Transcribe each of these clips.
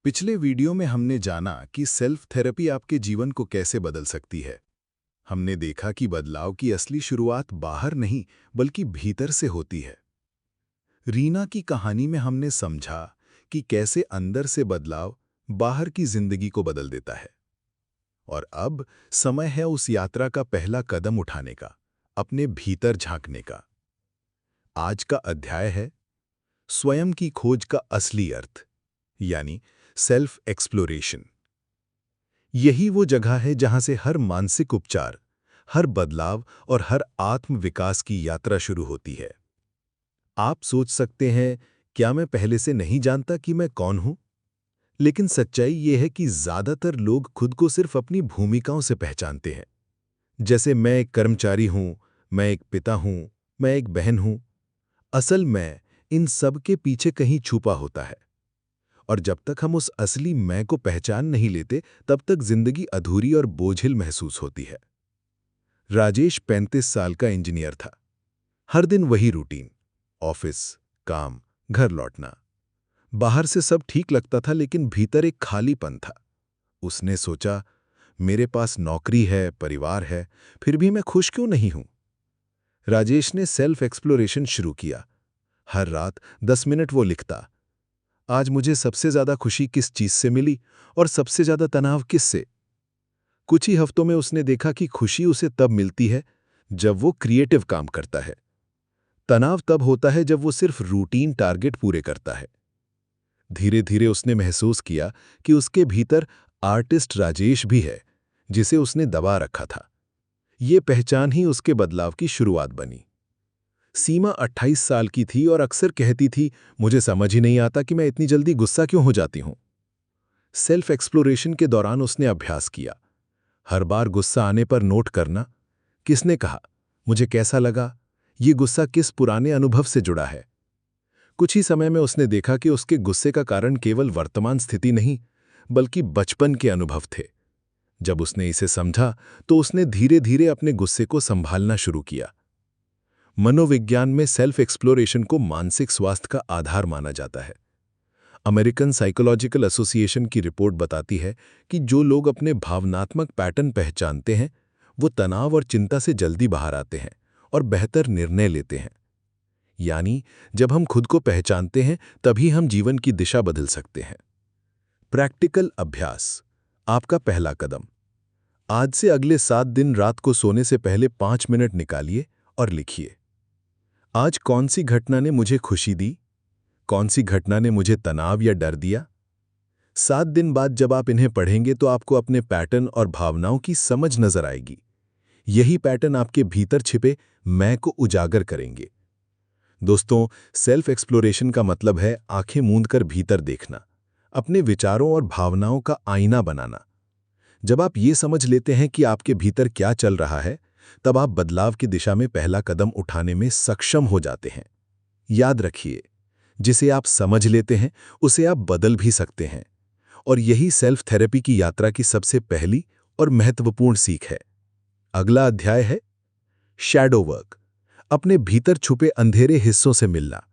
पिछले वीडियो में हमने जाना कि सेल्फ थेरेपी आपके जीवन को कैसे बदल सकती है। हमने देखा कि बदलाव की असली शुरुआत बाहर नहीं बल्कि भीतर से होती है। रीना की कहानी में हमने समझा कि कैसे अंदर से बदलाव बाहर की जिंदगी को बदल देता है। और अब समय है उस यात्रा का पहला कदम उठाने का, अपने भीतर झांकने का। आज का अध्याय है स्वयं की खोज का असली अर्थ, यानी सेल्फ एक्सप्लोरेशन। यही वो जगह है जहां से हर मानसिक उपचार, हर बदलाव और हर आत्म विकास की यात्रा शुरू होती है। आप सोच सकते हैं, क्या मैं पहले से नहीं जानता कि मैं कौन हूं? लेकिन सच्चाई ये है कि ज्यादातर लोग खुद को सिर्फ अपनी भूमिकाओं से पहचानते हैं। जैसे मैं एक कर्मचारी हूं, मैं एक पिता हूं, मैं एक बहन हूं। असल मैं इन सब के पीछे कहीं छुपा होता है। और जब तक हम उस असली मैं को पहचान नहीं लेते, तब तक जिंदगी अधूरी और बोझिल महसूस होती है। राजेश 35 साल का इंजीनियर था। हर दिन वही रूटीन, ऑफिस, काम, घर लौटना। बाहर से सब ठीक लगता था, लेकिन भीतर एक खालीपन था। उसने सोचा, मेरे पास नौकरी है, परिवार है, फिर भी मैं खुश क्यों नहीं हूं? राजेश ने सेल्फ एक्सप्लोरेशन शुरू किया। हर रात 10 मिनट वो लिखता, आज मुझे सबसे ज्यादा खुशी किस चीज से मिली और सबसे ज्यादा तनाव किससे। कुछ ही हफ्तों में उसने देखा कि खुशी उसे तब मिलती है जब वो क्रिएटिव काम करता है। तनाव तब होता है जब वो सिर्फ रूटीन टारगेट पूरे करता है। धीरे धीरे उसने महसूस किया कि उसके भीतर आर्टिस्ट राजेश भी है, जिसे उसने दबा रखा था। ये पहचान ही उसके बदलाव की शुरुआत बनी। सीमा 28 साल की थी और अक्सर कहती थी, मुझे समझ ही नहीं आता कि मैं इतनी जल्दी गुस्सा क्यों हो जाती हूं। सेल्फ एक्सप्लोरेशन के दौरान उसने अभ्यास किया। हर बार गुस्सा आने पर नोट करना, किसने कहा, मुझे कैसा लगा, ये गुस्सा किस पुराने अनुभव से जुड़ा है। कुछ ही समय में उसने देखा कि उसके गुस्से का कारण केवल वर्तमान स्थिति नहीं, बल्कि बचपन के अनुभव थे। जब उसने इसे समझा, तो उसने धीरे धीरे अपने गुस्से को संभालना शुरू किया। मनोविज्ञान में सेल्फ एक्सप्लोरेशन को मानसिक स्वास्थ्य का आधार माना जाता है। अमेरिकन साइकोलॉजिकल एसोसिएशन की रिपोर्ट बताती है कि जो लोग अपने भावनात्मक पैटर्न पहचानते हैं, वो तनाव और चिंता से जल्दी बाहर आते हैं और बेहतर निर्णय लेते हैं। यानी जब हम खुद को पहचानते हैं, तभी हम जीवन की दिशा बदल सकते हैं। प्रैक्टिकल अभ्यास, आपका पहला कदम। आज से अगले 7 दिन रात को सोने से पहले 5 मिनट निकालिए और लिखिए, आज कौन सी घटना ने मुझे खुशी दी, कौन सी घटना ने मुझे तनाव या डर दिया। 7 दिन बाद जब आप इन्हें पढ़ेंगे, तो आपको अपने पैटर्न और भावनाओं की समझ नजर आएगी। यही पैटर्न आपके भीतर छिपे मैं को उजागर करेंगे। दोस्तों, सेल्फ एक्सप्लोरेशन का मतलब है आंखें मूंद कर भीतर देखना, अपने विचारों और भावनाओं का आईना बनाना। जब आप ये समझ लेते हैं कि आपके भीतर क्या चल रहा है, तब आप बदलाव की दिशा में पहला कदम उठाने में सक्षम हो जाते हैं। याद रखिए, जिसे आप समझ लेते हैं, उसे आप बदल भी सकते हैं। और यही सेल्फ थेरेपी की यात्रा की सबसे पहली और महत्वपूर्ण सीख है। अगला अध्याय है शैडो वर्क, अपने भीतर छुपे अंधेरे हिस्सों से मिलना।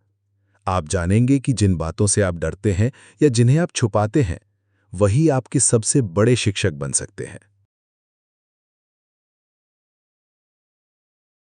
आप जानेंगे कि जिन बातों से आप डरते हैं या जिन्हें आप छुपाते हैं, वही आपके सबसे बड़े शिक्षक बन सकते हैं।